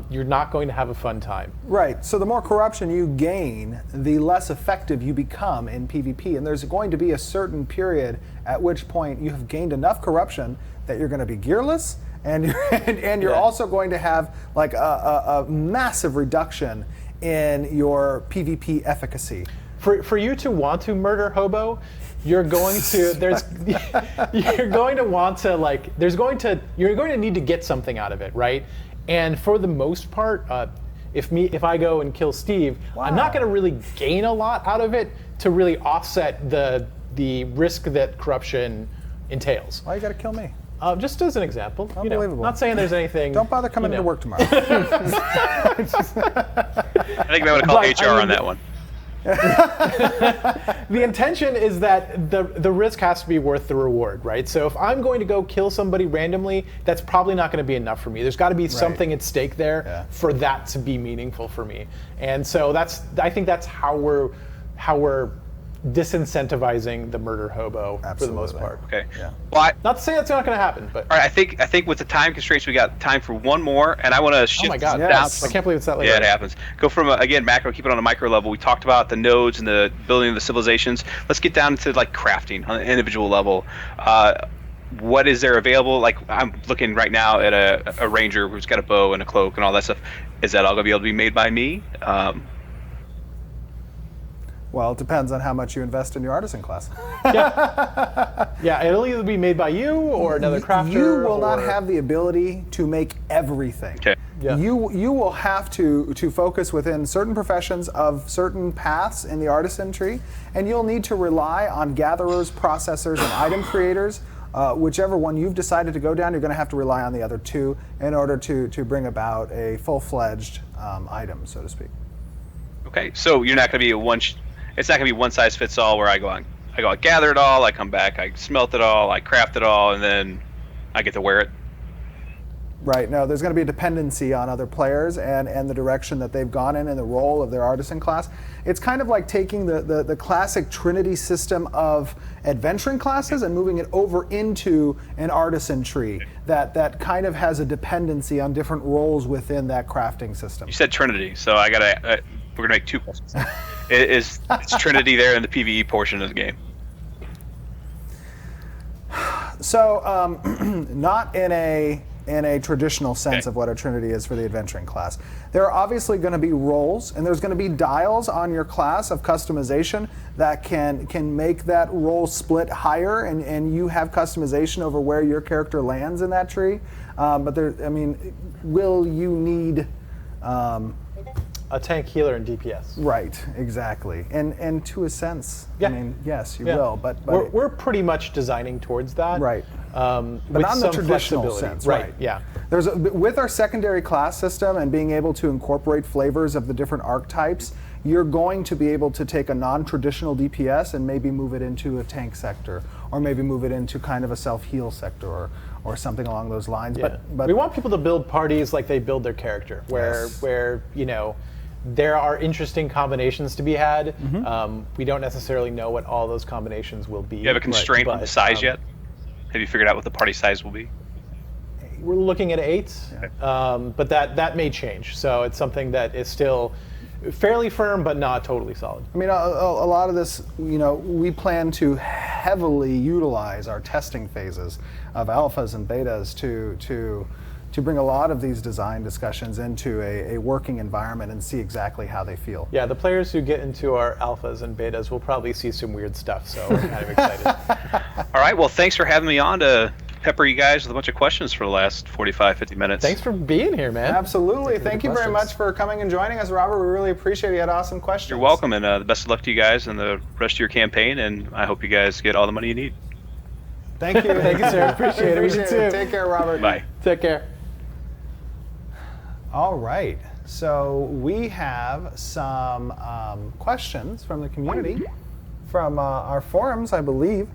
you're not going to have a fun time. Right, so the more corruption you gain, the less effective you become in PvP, and there's going to be a certain period at which point you have gained enough corruption that you're going to be gearless, and you're also going to have like a massive reduction in your PvP efficacy. For you to want to murder Hobo, you're going to you're going to need to get something out of it, right? And for the most part, if I go and kill Steve, I'm not going to really gain a lot out of it to really offset the risk that corruption entails. Why you got to kill me? Just as an example, Unbelievable. not saying there's anything. Don't bother coming into work tomorrow. I think we want to call HR on that one. The intention is that the risk has to be worth the reward, right? So if I'm going to go kill somebody randomly, that's probably not going to be enough for me. There's got to be something at stake there for that to be meaningful for me. And so I think that's how we're disincentivizing the murder hobo for the most Absolutely. part. Okay. Yeah. Well, Not to say that's not going to happen, but all right. I think with the time constraints, we got time for one more, and I want to shift oh my god, down. Yes. I can't believe it's that late. Yeah, it happens. Go from again macro, keep it on a micro level. We talked about the nodes and the building of the civilizations. Let's get down to like crafting on an individual level. What is there available? Like I'm looking right now at a ranger who's got a bow and a cloak and all that stuff. Is that all gonna be able to be made by me? Well, it depends on how much you invest in your artisan class. Yeah, it'll either be made by you or another crafter. You will not or- have the ability to make everything. Okay. Yeah. You will have to focus within certain professions of certain paths in the artisan tree, and you'll need to rely on gatherers, processors, and item creators. Whichever one you've decided to go down, you're going to have to rely on the other two in order to bring about a full-fledged item, so to speak. Okay. So you're not gonna be it's not gonna be one size fits all where I go out, gather it all, I come back, I smelt it all, I craft it all, and then I get to wear it. Right. No, there's going to be a dependency on other players and the direction that they've gone in the role of their artisan class. It's kind of like taking the classic Trinity system of adventuring classes and moving it over into an artisan tree that kind of has a dependency on different roles within that crafting system. You said Trinity, so I gotta. We're gonna make two questions. Is Trinity there in the PvE portion of the game? So, not in a traditional sense Okay. of what a Trinity is for the adventuring class. There are obviously going to be roles, and there's going to be dials on your class of customization that can make that role split higher, and you have customization over where your character lands in that tree. But will you need? a tank, healer, and DPS. Right, exactly, and to a sense, Yeah. I mean, yes, you Yeah. will, but We're pretty much designing towards that. Right. But but not in the traditional sense, right? Yeah. With our secondary class system and being able to incorporate flavors of the different archetypes, you're going to be able to take a non-traditional DPS and maybe move it into a tank sector, or maybe move it into kind of a self-heal sector, or something along those lines. Yeah. But we want people to build parties like they build their character, where Yes. there are interesting combinations to be had. Mm-hmm. We don't necessarily know what all those combinations will be. You have a constraint on the but, size yet? Have you figured out what the party size will be? We're looking at 8, but that may change. So it's something that is still fairly firm, but not totally solid. I mean, a lot of this, we plan to heavily utilize our testing phases of alphas and betas to bring a lot of these design discussions into a working environment and see exactly how they feel. Yeah, the players who get into our alphas and betas will probably see some weird stuff, so we're kind of excited. All right. Well, thanks for having me on to pepper you guys with a bunch of questions for the last 45, 50 minutes. Thanks for being here, man. Absolutely. Thank you very questions. much for coming and joining us, Robert. We really appreciate it. You had awesome questions. You're welcome, and the best of luck to you guys and the rest of your campaign, and I hope you guys get all the money you need. Thank you. Thank you, sir. Appreciate it. We do too. Take care, Robert. Bye. Take care. All right. So we have some questions from the community, from our forums, I believe.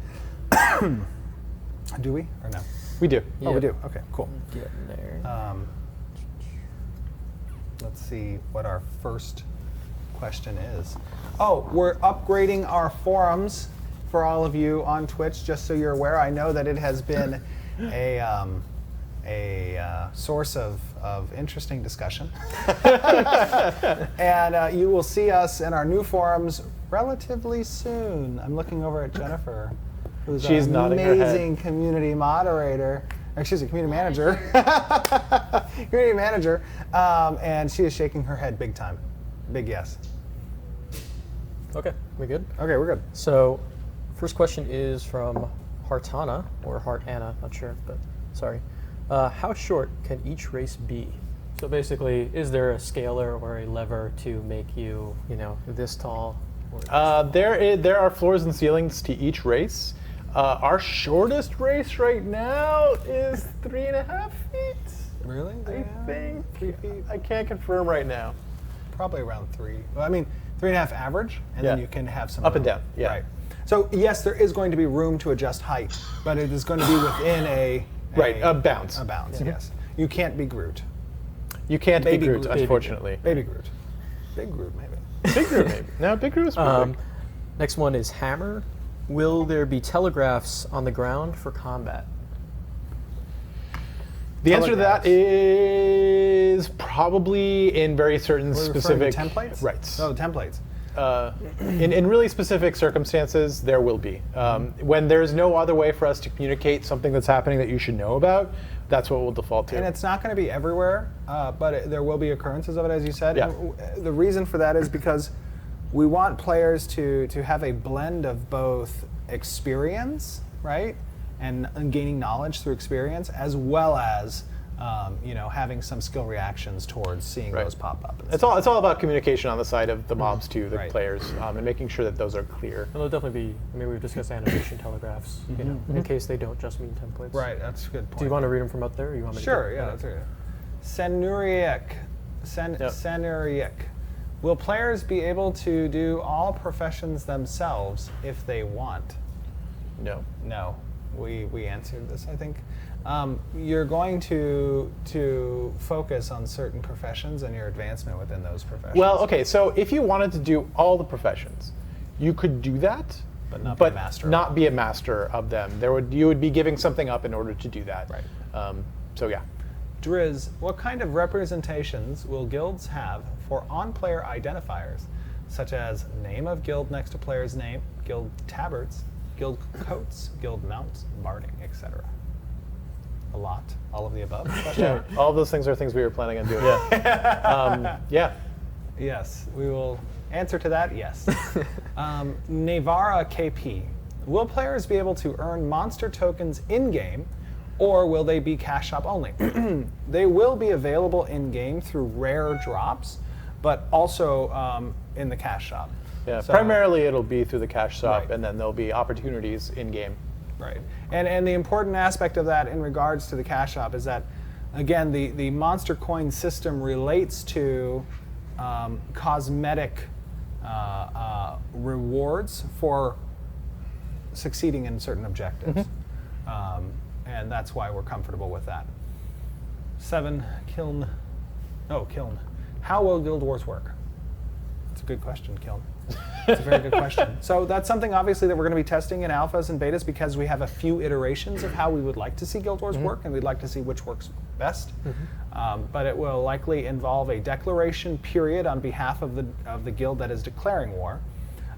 Do we or no? We do. Oh, we do. Okay, cool. Getting there. Let's see what our first question is. Oh, we're upgrading our forums for all of you on Twitch, just so you're aware. I know that it has been a source of interesting discussion. And you will see us in our new forums relatively soon. I'm looking over at Jennifer, who's She's our nodding her head. amazing community moderator. Excuse me, community manager. Community manager. And she is shaking her head big time. Big yes. Okay, we good? Okay, we're good. So, first question is from Hartana, or Heart Anna, not sure, but sorry. How short can each race be? So basically, is there a scaler or a lever to make you, this tall? Or There are floors and ceilings to each race. Our shortest race right now is 3.5 feet. Really? I think 3 feet. I can't confirm right now. Probably around 3. Well, I mean, 3.5 average, and then Yeah. you can have some Up and room. down, yeah. Right. So yes, there is going to be room to adjust height, but it is going to be within a bounds. A bounds. Yes. You can't be Groot. You can't Baby be Groot, Groot. unfortunately. Baby Groot. Big Groot, maybe. Big Groot, maybe. No, Big Groot is pretty big. Next one is hammer. Will there be telegraphs on the ground for combat? The answer to that is probably in very certain We're referring specific to templates? Right. Oh, templates. In really specific circumstances, there will be. When there's no other way for us to communicate something that's happening that you should know about, that's what we'll default to. And it's not going to be everywhere, but there will be occurrences of it, as you said. Yeah. And the reason for that is because we want players to have a blend of both experience, right, and gaining knowledge through experience, as well as having some skill reactions towards seeing those pop up. It's all about communication on the side of the mobs to the Right. players, and making sure that those are clear. And there'll definitely be, I mean, we've discussed animation telegraphs, in case they don't just mean templates. Right, that's a good point. Do you want to read them from up there, or you want me to? Sure, yeah, that's right. Senuriek. Will players be able to do all professions themselves if they want? No. No. We answered this, I think. You're going to focus on certain professions and your advancement within those professions. Well, okay, so if you wanted to do all the professions, you could do that, But not be a master of not be a master of them. You would be giving something up in order to do that. Right. So yeah. Driz, what kind of representations will guilds have for on-player identifiers, such as name of guild next to player's name, guild tabards, guild coats, guild mounts, barding, etc.? A lot. All of the above? Yeah. All of those things are things we were planning on doing. Yeah. Yes, we will answer to that, yes. Navara KP. Will players be able to earn monster tokens in-game, or will they be cash shop only? They will be available in-game through rare drops, but also in the cash shop. Yeah. So- Primarily it'll be through the cash shop, Right. and then there'll be opportunities in-game. Right. And the important aspect of that in regards to the cash shop is that, again, the monster coin system relates to cosmetic rewards for succeeding in certain objectives. And that's why we're comfortable with that. 7, Kiln. How will Guild Wars work? It's a good question, Kiln. It's a very good question. So that's something obviously that we're going to be testing in alphas and betas, because we have a few iterations of how we would like to see Guild Wars work, and we'd like to see which works best. But it will likely involve a declaration period on behalf of the guild that is declaring war,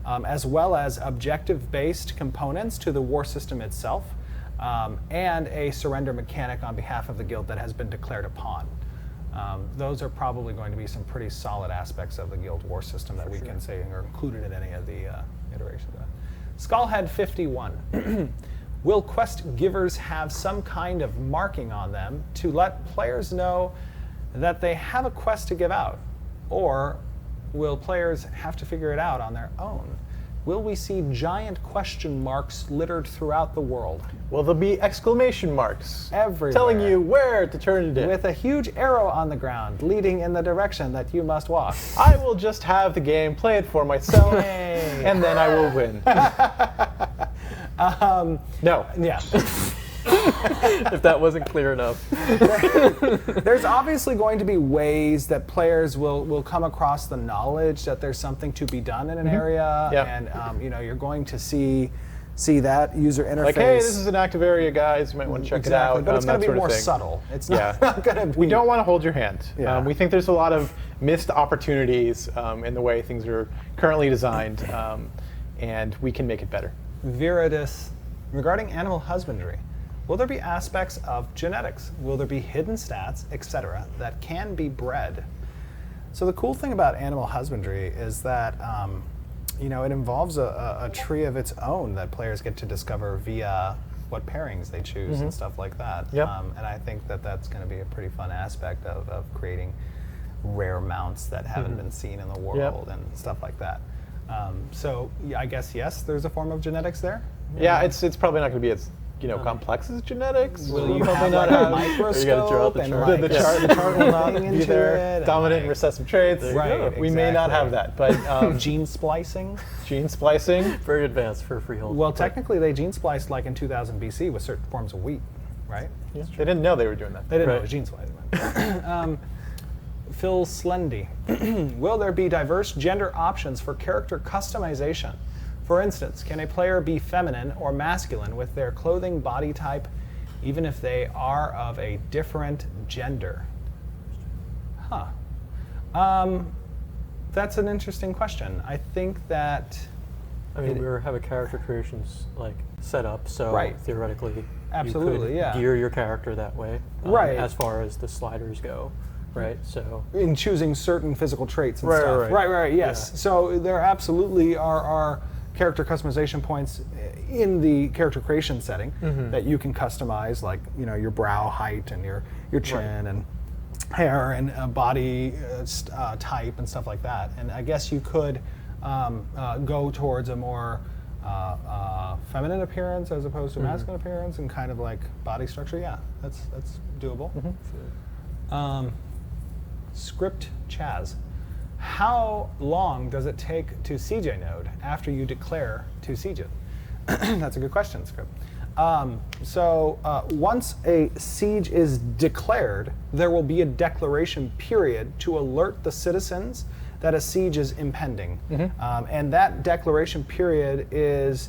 as well as objective-based components to the war system itself, and a surrender mechanic on behalf of the guild that has been declared upon. Those are probably going to be some pretty solid aspects of the Guild War system that we can say are included in any of the iterations. Skullhead 51. Will quest givers have some kind of marking on them to let players know that they have a quest to give out? Or will players have to figure it out on their own? Will we see giant question marks littered throughout the world? Will there be exclamation marks Everywhere. telling you where to turn it in? With a huge arrow on the ground leading in the direction that you must walk. I will just have the game, play it for myself, and then I will win. No. Yeah. If that wasn't clear enough. There's obviously going to be ways that players will come across the knowledge that there's something to be done in an area, Yep. and you're going to see that user interface. Like, hey, this is an active area, guys. You might want to check it out. But it's going that to be sort of more thing. subtle. It's Yeah. not going to be. We don't want to hold your hand. Yeah. We think there's a lot of missed opportunities in the way things are currently designed, and we can make it better. Viridis, regarding animal husbandry, will there be aspects of genetics? Will there be hidden stats, etc., that can be bred? So the cool thing about animal husbandry is that it involves a tree of its own that players get to discover via what pairings they choose and stuff like that. Yep. And I think that that's going to be a pretty fun aspect of creating rare mounts that haven't been seen in the world and stuff like that. So I guess yes, there's a form of genetics there. Yeah, it's probably not going to be as complex as genetics. Will you probably have not like a have microscope the and chart. like the chart will not zooming be into there. it and, Dominant and like, recessive traits. Right, We may not have that, but gene splicing? gene splicing. Very advanced for freehold. Well, technically they gene spliced like in 2000 BC with certain forms of wheat, right? They didn't know they were doing that. They didn't know Right. it was gene splicing. Phil Slendy. Will there be diverse gender options for character customization For instance, can a player be feminine or masculine with their clothing body type, even if they are of a different gender? Huh. That's an interesting question. I think that... I mean, we have a character creations like set up, so Right. theoretically, Absolutely, you could yeah. gear your character that way, Right. as far as the sliders go, right? So in choosing certain physical traits and Right, stuff. right. Yes. Yeah. So there absolutely are character customization points in the character creation setting that you can customize, like your brow height and your chin and hair and body type and stuff like that. And I guess you could go towards a more feminine appearance as opposed to masculine appearance and kind of like body structure. Yeah, that's doable. Script Chaz. How long does it take to siege a node after you declare to siege it? That's a good question, Script. Once a siege is declared, there will be a declaration period to alert the citizens that a siege is impending. And that declaration period is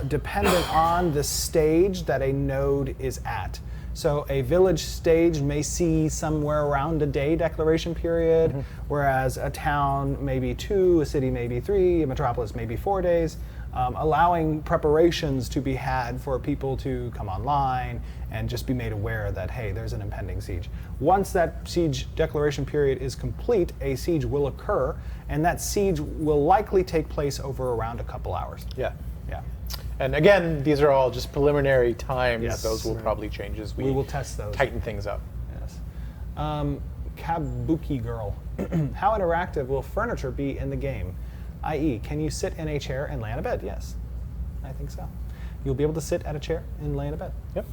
dependent on the stage that a node is at. So a village stage may see somewhere around a day declaration period, whereas a town maybe 2, a city maybe 3, a metropolis maybe 4 days, allowing preparations to be had for people to come online and just be made aware that, hey, there's an impending siege. Once that siege declaration period is complete, a siege will occur, and that siege will likely take place over around a couple hours. Yeah. Yeah. And again, these are all just preliminary times. Yes. Those will probably change as we will test those. tighten things up. Yes. Kabuki Girl. How interactive will furniture be in the game? I.e., can you sit in a chair and lay on a bed? Yes, I think so. You'll be able to sit at a chair and lay in a bed. Yep.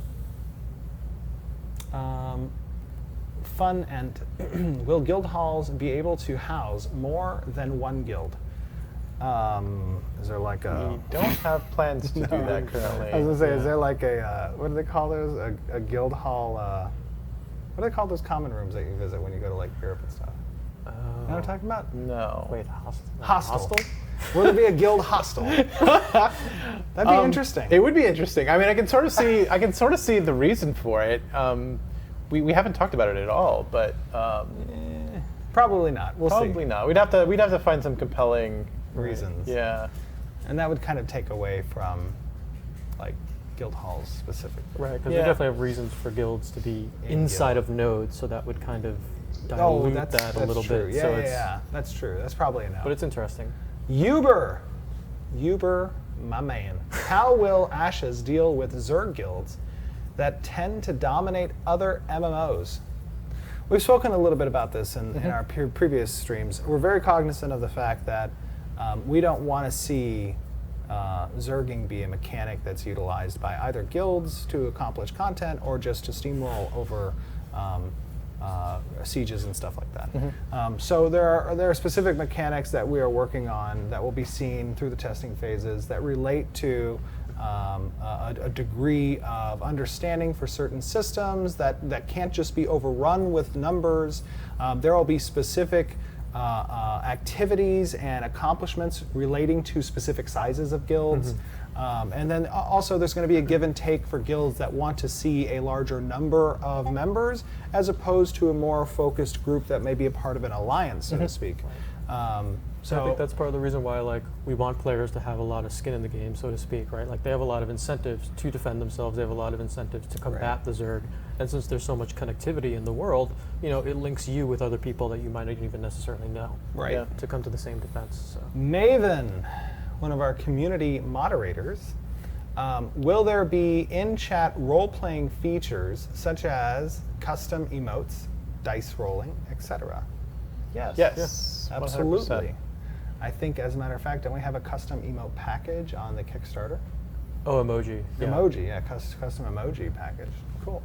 Fun and will guild halls be able to house more than one guild? Is there like a... We don't have plans to do that currently. I was gonna say, is there like a what do they call those? A guild hall? What do they call those common rooms that you visit when you go to like Europe and stuff? You know what I'm talking about? No. wait, hostel? Hostel. Will there be a guild hostel? That'd be interesting. It would be interesting. I mean, I can sort of see the reason for it. We haven't talked about it at all, but Probably not. We'll probably see. not. We'd have to find some compelling Reasons. Yeah. And that would kind of take away from like guild halls specifically. Right, because Yeah. we definitely have reasons for guilds to be In inside guild. of nodes, so that would kind of dilute that a little true. bit. Yeah, so yeah, it's, yeah. That's true. That's probably a no. But it's interesting. Uber, my man. How will Ashes deal with Zerg guilds that tend to dominate other MMOs? We've spoken a little bit about this in our previous streams. We're very cognizant of the fact that we don't want to see Zerging be a mechanic that's utilized by either guilds to accomplish content or just to steamroll over sieges and stuff like that. So there are specific mechanics that we are working on that will be seen through the testing phases that relate to a degree of understanding for certain systems that can't just be overrun with numbers. There will be specific activities and accomplishments relating to specific sizes of guilds. And then also there's going to be a give and take for guilds that want to see a larger number of members as opposed to a more focused group that may be a part of an alliance, so to speak. So I think that's part of the reason why like we want players to have a lot of skin in the game, so to speak, right? Like they have a lot of incentives to defend themselves. They have a lot of incentives to combat the Zerg. And since there's so much connectivity in the world, it links you with other people that you might not even necessarily know. Right. To come to the same defense. So. Maven, one of our community moderators, will there be in-chat role-playing features such as custom emotes, dice rolling, etc.? Yes. Yes. Absolutely. 100%. I think, as a matter of fact, don't we have a custom emote package on the Kickstarter? Oh, emoji. Yeah. Emoji, yeah, custom emoji package. Cool.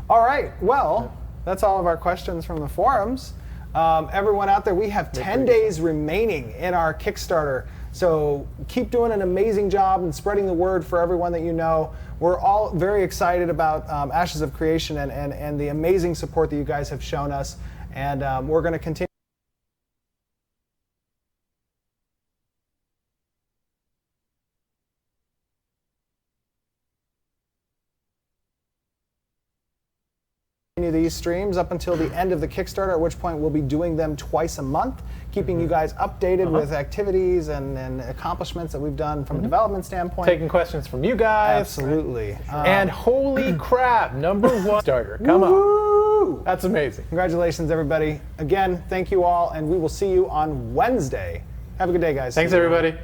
All right, well, that's all of our questions from the forums. Everyone out there, we have 10 days remaining in our Kickstarter. So keep doing an amazing job and spreading the word for everyone that you know. We're all very excited about Ashes of Creation and the amazing support that you guys have shown us. And we're going to continue. these streams up until the end of the Kickstarter, at which point we'll be doing them twice a month, keeping you guys updated with activities and accomplishments that we've done from a development standpoint. Taking questions from you guys. Absolutely. And holy crap, #1 starter. Come on. That's amazing. Congratulations, everybody. Again, thank you all, and we will see you on Wednesday. Have a good day, guys. Thanks, everybody.